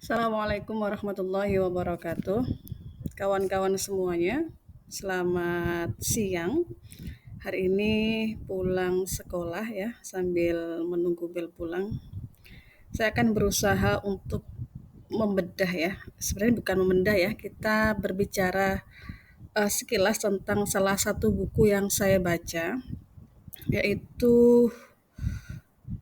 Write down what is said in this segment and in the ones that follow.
Assalamualaikum warahmatullahi wabarakatuh. Kawan-kawan semuanya, selamat siang. Hari ini pulang sekolah ya, sambil menunggu bel pulang. Saya akan berusaha untuk membedah ya. Sebenarnya bukan membedah ya, kita berbicara sekilas tentang salah satu buku yang saya baca, yaitu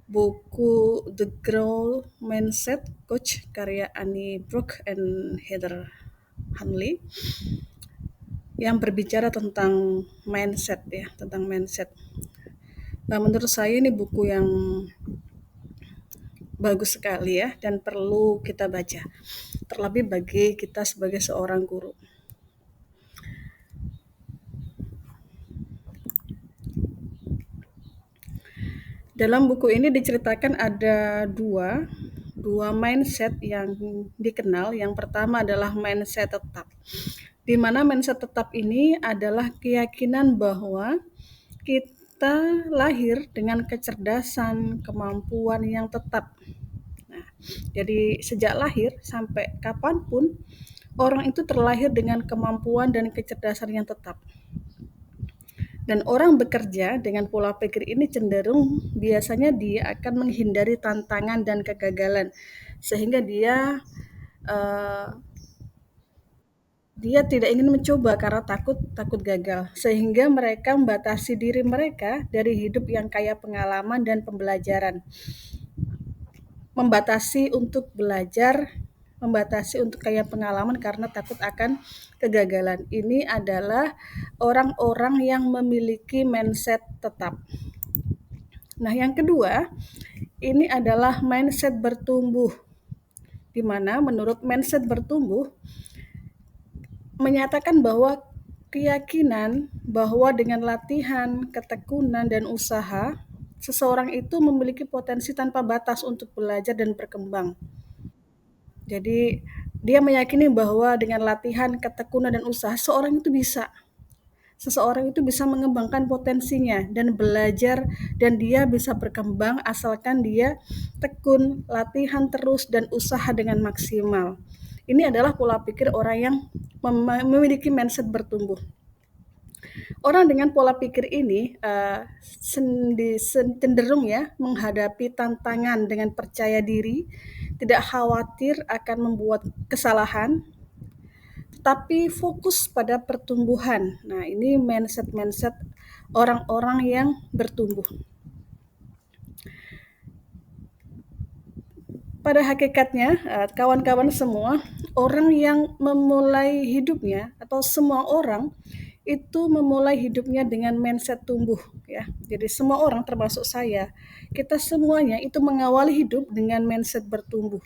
buku The Growth Mindset Coach karya Annie Brook and Heather Hanley yang berbicara tentang mindset ya, tentang mindset. Nah, menurut saya ini buku yang bagus sekali ya dan perlu kita baca. Terlebih bagi kita sebagai seorang guru. Dalam buku ini diceritakan ada dua mindset yang dikenal. Yang pertama adalah mindset tetap. Di mana mindset tetap ini adalah keyakinan bahwa kita lahir dengan kecerdasan, kemampuan yang tetap. Nah, jadi sejak lahir sampai kapanpun, orang itu terlahir dengan kemampuan dan kecerdasan yang tetap. Dan orang bekerja dengan pola pikir ini cenderung biasanya dia akan menghindari tantangan dan kegagalan, sehingga uh, dia tidak ingin mencoba karena takut gagal, sehingga mereka membatasi diri mereka dari hidup yang kaya pengalaman dan pembelajaran. Membatasi untuk belajar, membatasi untuk kaya pengalaman karena takut akan kegagalan. Ini adalah orang-orang yang memiliki mindset tetap. Nah, yang kedua, ini adalah mindset bertumbuh. Di mana menurut mindset bertumbuh menyatakan bahwa keyakinan bahwa dengan latihan, ketekunan, dan usaha, seseorang itu memiliki potensi tanpa batas untuk belajar dan berkembang. Jadi, dia meyakini bahwa dengan latihan, ketekunan, dan usaha, seseorang itu bisa mengembangkan potensinya dan belajar, dan dia bisa berkembang asalkan dia tekun, latihan terus, dan usaha dengan maksimal. Ini adalah pola pikir orang yang memiliki mindset bertumbuh. Orang dengan pola pikir ini cenderung ya menghadapi tantangan dengan percaya diri, tidak khawatir akan membuat kesalahan, tapi fokus pada pertumbuhan. Nah, ini mindset-mindset orang-orang yang bertumbuh. Pada hakikatnya, kawan-kawan semua, orang yang memulai hidupnya atau semua orang itu memulai hidupnya dengan mindset tumbuh ya. Jadi semua orang termasuk saya, kita semuanya itu mengawali hidup dengan mindset bertumbuh.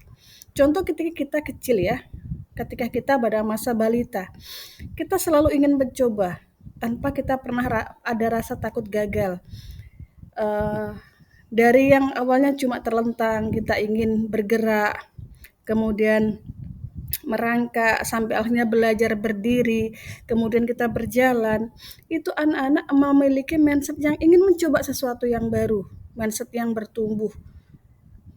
Contoh ketika kita kecil ya, ketika kita pada masa balita, kita selalu ingin mencoba tanpa kita pernah ada rasa takut gagal. Dari yang awalnya cuma terlentang, kita ingin bergerak, kemudian merangkak sampai akhirnya belajar berdiri, kemudian kita berjalan. Itu anak-anak memiliki mindset yang ingin mencoba sesuatu yang baru, mindset yang bertumbuh.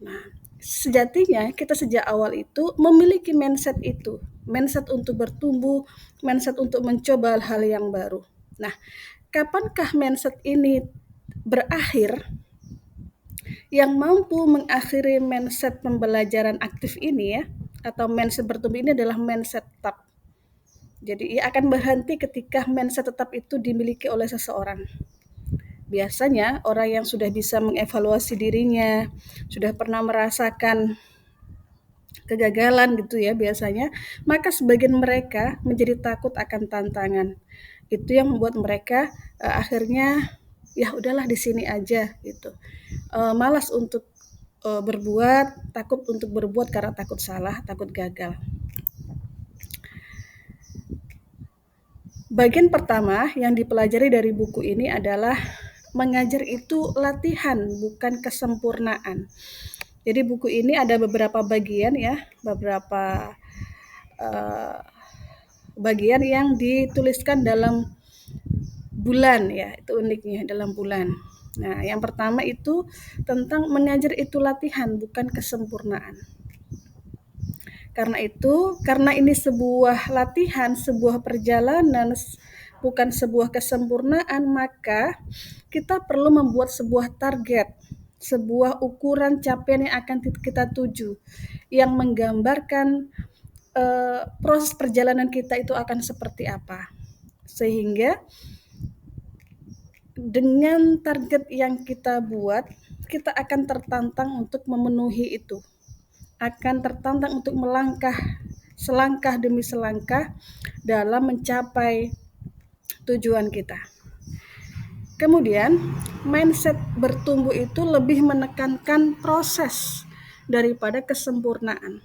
Nah, sejatinya kita sejak awal itu memiliki mindset itu, mindset untuk bertumbuh, mindset untuk mencoba hal yang baru. Nah, kapankah mindset ini berakhir? Yang mampu mengakhiri mindset pembelajaran aktif ini ya, atau mindset bertumbuh ini adalah mindset tetap. Jadi ia akan berhenti ketika mindset tetap itu dimiliki oleh seseorang. Biasanya orang yang sudah bisa mengevaluasi dirinya, sudah pernah merasakan kegagalan gitu ya biasanya, maka sebagian mereka menjadi takut akan tantangan. Itu yang membuat mereka akhirnya ya udahlah di sini aja gitu. Malas untuk berbuat, takut untuk berbuat karena takut salah, takut gagal. Bagian pertama yang dipelajari dari buku ini adalah mengajar itu latihan, bukan kesempurnaan. Jadi buku ini ada beberapa bagian ya, beberapa bagian yang dituliskan dalam bulan ya, itu uniknya dalam bulan. Nah, yang pertama itu tentang mengajar itu latihan, bukan kesempurnaan. Karena ini sebuah latihan, sebuah perjalanan, bukan sebuah kesempurnaan, maka kita perlu membuat sebuah target, sebuah ukuran capaian yang akan kita tuju, yang menggambarkan proses perjalanan kita itu akan seperti apa. Sehingga dengan target yang kita buat, kita akan tertantang untuk memenuhi itu. Akan tertantang untuk melangkah selangkah demi selangkah dalam mencapai tujuan kita. Kemudian, mindset bertumbuh itu lebih menekankan proses daripada kesempurnaan.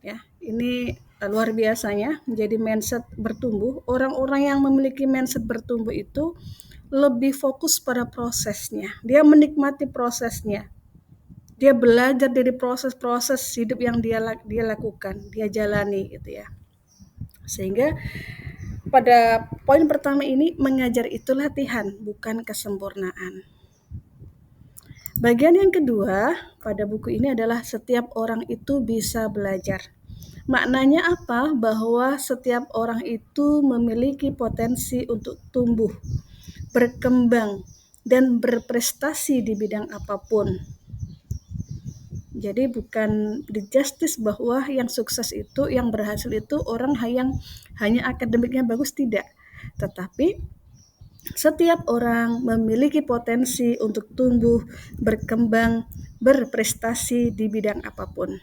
Ya, ini luar biasanya menjadi mindset bertumbuh. Orang-orang yang memiliki mindset bertumbuh itu lebih fokus pada prosesnya. Dia menikmati prosesnya. Dia belajar dari proses-proses hidup yang dia lakukan, dia jalani gitu ya. Sehingga pada poin pertama ini, mengajar itu latihan, bukan kesempurnaan. Bagian yang kedua pada buku ini adalah setiap orang itu bisa belajar. Maknanya apa? Bahwa setiap orang itu memiliki potensi untuk tumbuh, berkembang, dan berprestasi di bidang apapun. Jadi bukan di justice bahwa yang sukses itu, yang berhasil itu orang yang hanya akademiknya bagus, tidak. Tetapi setiap orang memiliki potensi untuk tumbuh, berkembang, berprestasi di bidang apapun.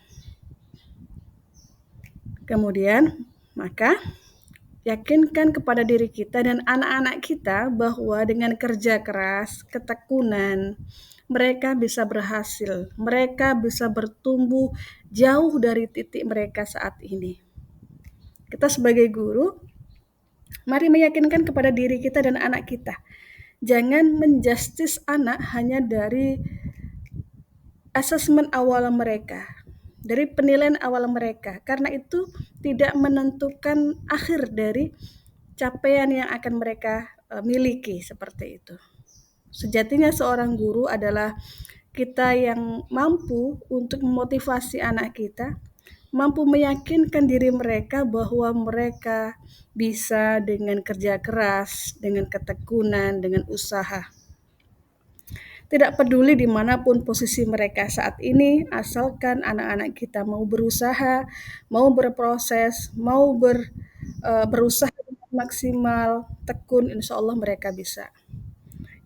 Kemudian, maka yakinkan kepada diri kita dan anak-anak kita bahwa dengan kerja keras, ketekunan, mereka bisa berhasil, mereka bisa bertumbuh jauh dari titik mereka saat ini. Kita sebagai guru, mari meyakinkan kepada diri kita dan anak kita. Jangan menjustis anak hanya dari asesmen awal mereka, dari penilaian awal mereka, karena itu tidak menentukan akhir dari capaian yang akan mereka miliki seperti itu. Sejatinya seorang guru adalah kita yang mampu untuk memotivasi anak kita, mampu meyakinkan diri mereka bahwa mereka bisa dengan kerja keras, dengan ketekunan, dengan usaha. Tidak peduli dimanapun posisi mereka saat ini, asalkan anak-anak kita mau berusaha, mau berproses, mau berusaha maksimal, tekun, insya Allah mereka bisa.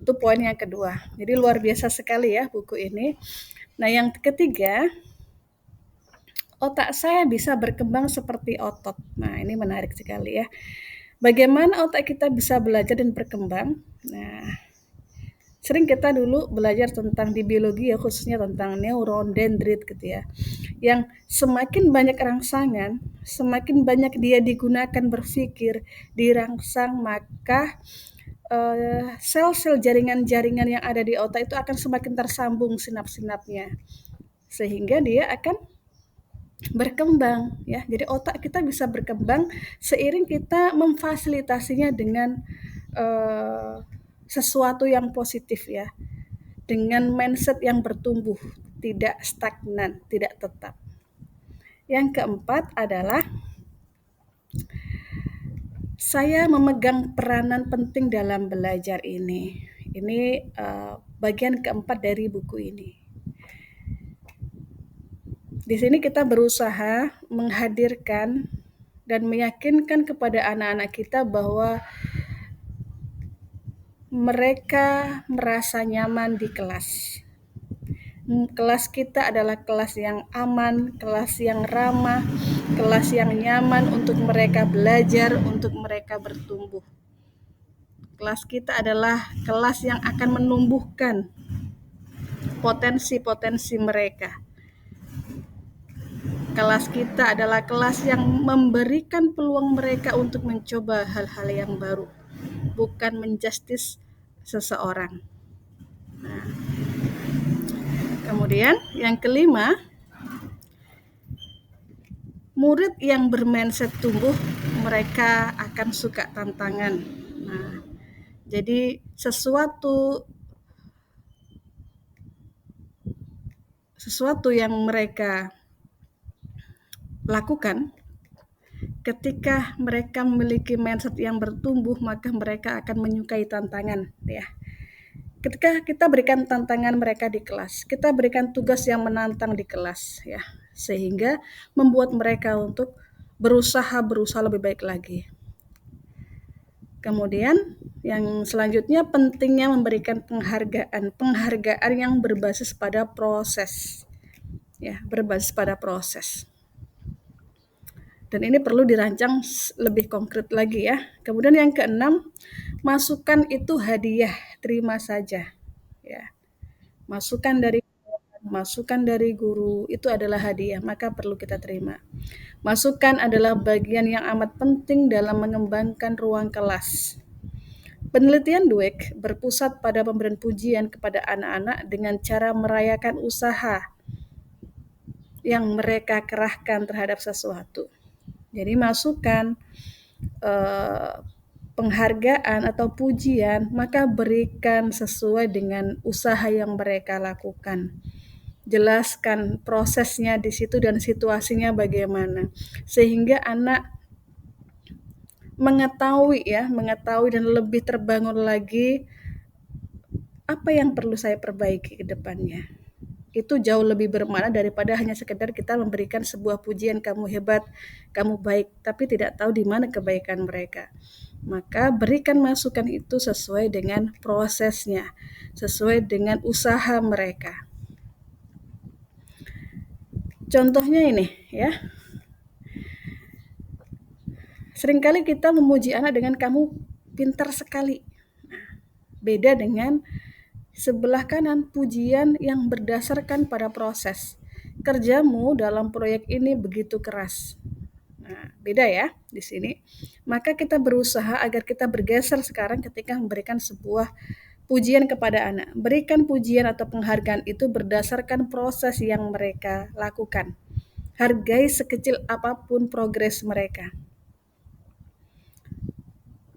Itu poin yang kedua. Jadi luar biasa sekali ya buku ini. Nah, yang ketiga, otak saya bisa berkembang seperti otot. Nah, ini menarik sekali ya. Bagaimana otak kita bisa belajar dan berkembang? Nah, sering kita dulu belajar tentang di biologi ya, khususnya tentang neuron, dendrit gitu ya. Yang semakin banyak rangsangan, semakin banyak dia digunakan berpikir, dirangsang, maka sel-sel jaringan-jaringan yang ada di otak itu akan semakin tersambung sinap-sinapnya, sehingga dia akan berkembang ya. Jadi otak kita bisa berkembang seiring kita memfasilitasinya dengan sesuatu yang positif ya, dengan mindset yang bertumbuh, tidak stagnan, tidak tetap. Yang keempat adalah saya memegang peranan penting dalam belajar ini. Ini bagian keempat dari buku ini. Di sini kita berusaha menghadirkan dan meyakinkan kepada anak-anak kita bahwa mereka merasa nyaman di kelas. Kelas kita adalah kelas yang aman, kelas yang ramah, kelas yang nyaman untuk mereka belajar, untuk mereka bertumbuh. Kelas kita adalah kelas yang akan menumbuhkan potensi-potensi mereka. Kelas kita adalah kelas yang memberikan peluang mereka untuk mencoba hal-hal yang baru, bukan menjustis seseorang. Nah, kemudian yang kelima, murid yang bermindset tumbuh, mereka akan suka tantangan. Nah, jadi sesuatu yang mereka lakukan, ketika mereka memiliki mindset yang bertumbuh, maka mereka akan menyukai tantangan, ya. Ketika kita berikan tantangan mereka di kelas, kita berikan tugas yang menantang di kelas, ya, sehingga membuat mereka untuk berusaha lebih baik lagi. Kemudian yang selanjutnya pentingnya memberikan penghargaan yang berbasis pada proses, ya, berbasis pada proses. Dan ini perlu dirancang lebih konkret lagi, ya. Kemudian yang keenam, masukan itu hadiah, terima saja, ya. Masukan dari guru itu adalah hadiah, maka perlu kita terima. Masukan adalah bagian yang amat penting dalam mengembangkan ruang kelas. Penelitian Dweck berpusat pada pemberian pujian kepada anak-anak dengan cara merayakan usaha yang mereka kerahkan terhadap sesuatu. Jadi masukan, penghargaan atau pujian, maka berikan sesuai dengan usaha yang mereka lakukan. Jelaskan prosesnya di situ dan situasinya bagaimana, sehingga anak mengetahui dan lebih terbangun lagi apa yang perlu saya perbaiki ke depannya. Itu jauh lebih bermakna daripada hanya sekedar kita memberikan sebuah pujian, kamu hebat, kamu baik, tapi tidak tahu di mana kebaikan mereka. Maka berikan masukan itu sesuai dengan prosesnya, sesuai dengan usaha mereka. Contohnya ini, ya. Seringkali kita memuji anak dengan kamu pintar sekali. Beda dengan sebelah kanan, pujian yang berdasarkan pada proses. Kerjamu dalam proyek ini begitu keras. Nah, beda ya di sini. Maka kita berusaha agar kita bergeser sekarang ketika memberikan sebuah pujian kepada anak. Berikan pujian atau penghargaan itu berdasarkan proses yang mereka lakukan. Hargai sekecil apapun progres mereka.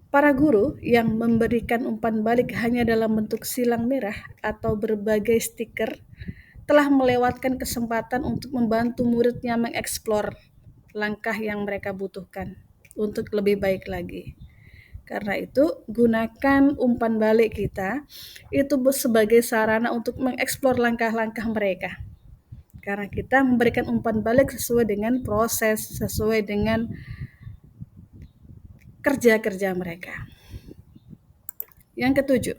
Para guru yang memberikan umpan balik hanya dalam bentuk silang merah atau berbagai stiker telah melewatkan kesempatan untuk membantu muridnya mengeksplor langkah yang mereka butuhkan untuk lebih baik lagi. Karena itu, gunakan umpan balik kita itu sebagai sarana untuk mengeksplor langkah-langkah mereka. Karena kita memberikan umpan balik sesuai dengan proses, sesuai dengan kerja-kerja mereka. Yang ketujuh,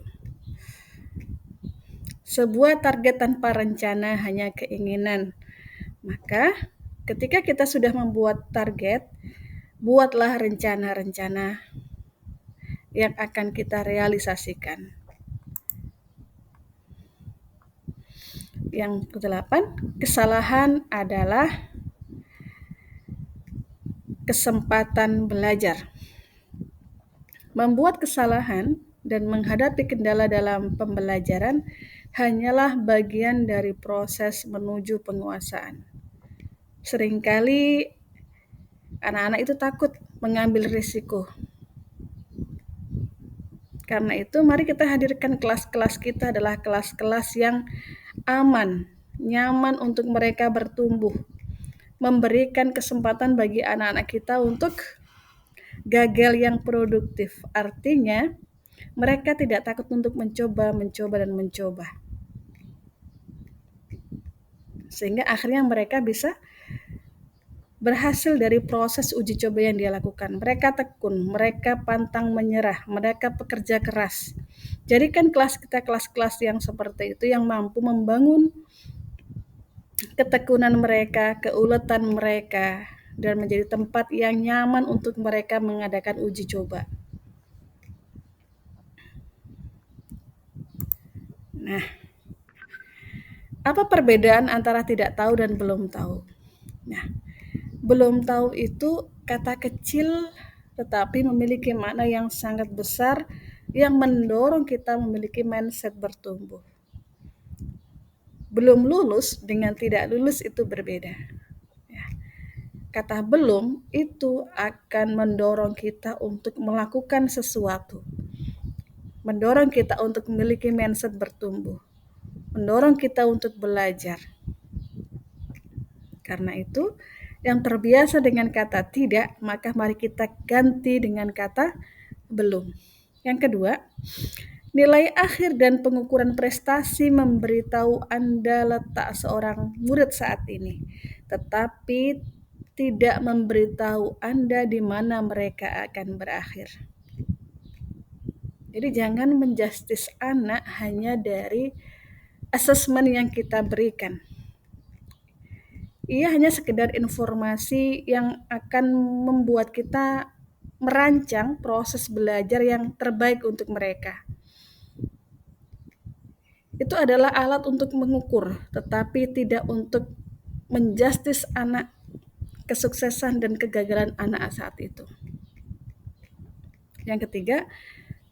sebuah target tanpa rencana hanya keinginan. Maka ketika kita sudah membuat target, buatlah rencana-rencana yang akan kita realisasikan. Yang kedelapan, kesalahan adalah kesempatan belajar. Membuat kesalahan dan menghadapi kendala dalam pembelajaran hanyalah bagian dari proses menuju penguasaan. Seringkali anak-anak itu takut mengambil risiko. Karena itu mari kita hadirkan kelas-kelas kita adalah kelas-kelas yang aman, nyaman untuk mereka bertumbuh. Memberikan kesempatan bagi anak-anak kita untuk gagal yang produktif. Artinya mereka tidak takut untuk mencoba. Sehingga akhirnya mereka bisa berhasil dari proses uji coba yang dia lakukan. Mereka tekun, mereka pantang menyerah, mereka pekerja keras. Jadikan kelas kita kelas-kelas yang seperti itu, yang mampu membangun ketekunan mereka, keuletan mereka, dan menjadi tempat yang nyaman untuk mereka mengadakan uji coba. Nah, apa perbedaan antara tidak tahu dan belum tahu? Nah, belum tahu itu kata kecil tetapi memiliki makna yang sangat besar yang mendorong kita memiliki mindset bertumbuh. Belum lulus dengan tidak lulus itu berbeda. Ya. Kata belum itu akan mendorong kita untuk melakukan sesuatu. Mendorong kita untuk memiliki mindset bertumbuh. Mendorong kita untuk belajar. Karena itu, yang terbiasa dengan kata tidak, maka mari kita ganti dengan kata belum. Yang kedua, nilai akhir dan pengukuran prestasi memberitahu Anda letak seorang murid saat ini, tetapi tidak memberitahu Anda di mana mereka akan berakhir. Jadi jangan menjustis anak hanya dari asesmen yang kita berikan. Ia hanya sekedar informasi yang akan membuat kita merancang proses belajar yang terbaik untuk mereka. Itu adalah alat untuk mengukur, tetapi tidak untuk menjustis anak, kesuksesan dan kegagalan anak saat itu. Yang ketiga,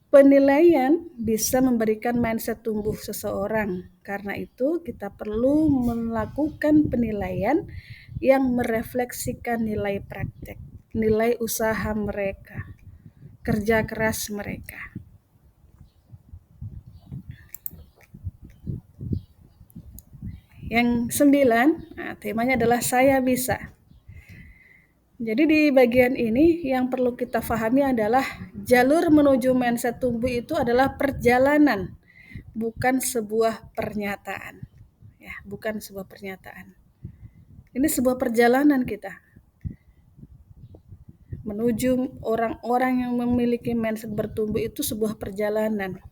penilaian bisa memberikan mindset tumbuh seseorang. Karena itu, kita perlu melakukan penilaian yang merefleksikan nilai praktek, nilai usaha mereka, kerja keras mereka. Yang 9, temanya adalah saya bisa. Jadi di bagian ini yang perlu kita pahami adalah jalur menuju mindset tumbuh itu adalah perjalanan, bukan sebuah pernyataan. Ya, bukan sebuah pernyataan. Ini sebuah perjalanan kita menuju orang-orang yang memiliki mindset bertumbuh itu sebuah perjalanan,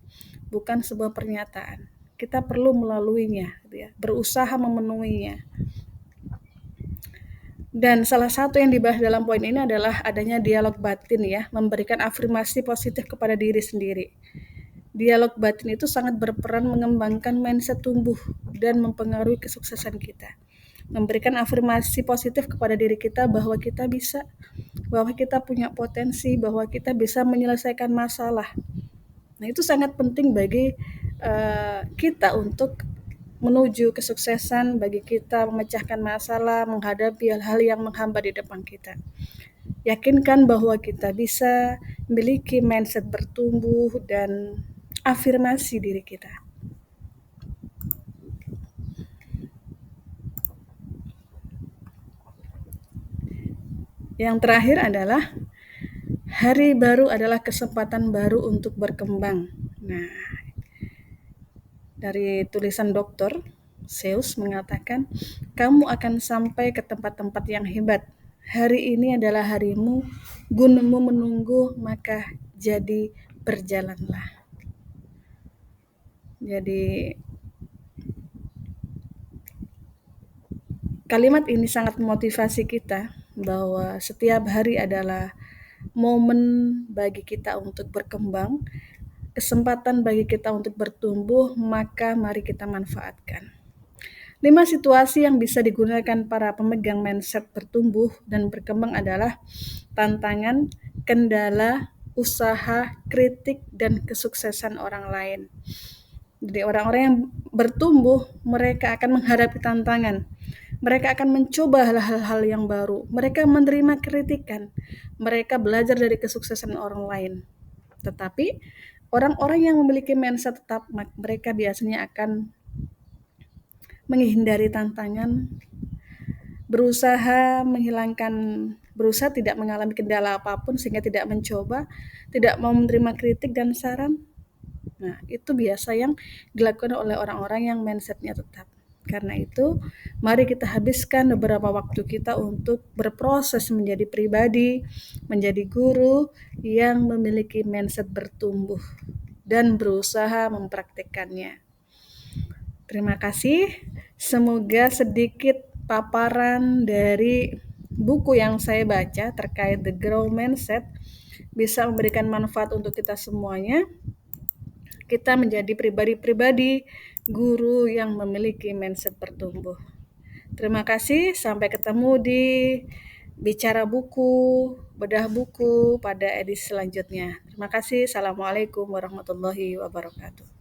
bukan sebuah pernyataan. Kita perlu melaluinya, gitu ya, berusaha memenuhinya. Dan salah satu yang dibahas dalam poin ini adalah adanya dialog batin ya, memberikan afirmasi positif kepada diri sendiri. Dialog batin itu sangat berperan mengembangkan mindset tumbuh dan mempengaruhi kesuksesan kita. Memberikan afirmasi positif kepada diri kita bahwa kita bisa, bahwa kita punya potensi, bahwa kita bisa menyelesaikan masalah. Nah, itu sangat penting bagi kita untuk menuju kesuksesan, bagi kita memecahkan masalah, menghadapi hal-hal yang menghambat di depan kita. Yakinkan bahwa kita bisa memiliki mindset bertumbuh dan afirmasi diri kita. Yang terakhir adalah hari baru adalah kesempatan baru untuk berkembang. Nah, dari tulisan Dr. Seuss mengatakan, kamu akan sampai ke tempat-tempat yang hebat. Hari ini adalah harimu, gunungmu menunggu, maka jadi berjalanlah. Jadi kalimat ini sangat memotivasi kita bahwa setiap hari adalah momen bagi kita untuk berkembang, kesempatan bagi kita untuk bertumbuh, maka mari kita manfaatkan. 5 situasi yang bisa digunakan para pemegang mindset bertumbuh dan berkembang adalah tantangan, kendala, usaha, kritik, dan kesuksesan orang lain. Jadi orang-orang yang bertumbuh, mereka akan menghadapi tantangan. Mereka akan mencoba hal-hal yang baru. Mereka menerima kritikan. Mereka belajar dari kesuksesan orang lain. Tetapi orang-orang yang memiliki mindset tetap, mereka biasanya akan menghindari tantangan, berusaha tidak mengalami kendala apapun sehingga tidak mencoba, tidak mau menerima kritik dan saran. Nah, itu biasa yang dilakukan oleh orang-orang yang mindsetnya tetap. Karena itu, mari kita habiskan beberapa waktu kita untuk berproses menjadi pribadi, menjadi guru yang memiliki mindset bertumbuh dan berusaha mempraktikkannya. Terima kasih. Semoga sedikit paparan dari buku yang saya baca terkait The Grow Mindset bisa memberikan manfaat untuk kita semuanya. Kita menjadi pribadi-pribadi guru yang memiliki mindset bertumbuh. Terima kasih, sampai ketemu di Bicara Buku, Bedah Buku pada edisi selanjutnya. Terima kasih. Assalamualaikum warahmatullahi wabarakatuh.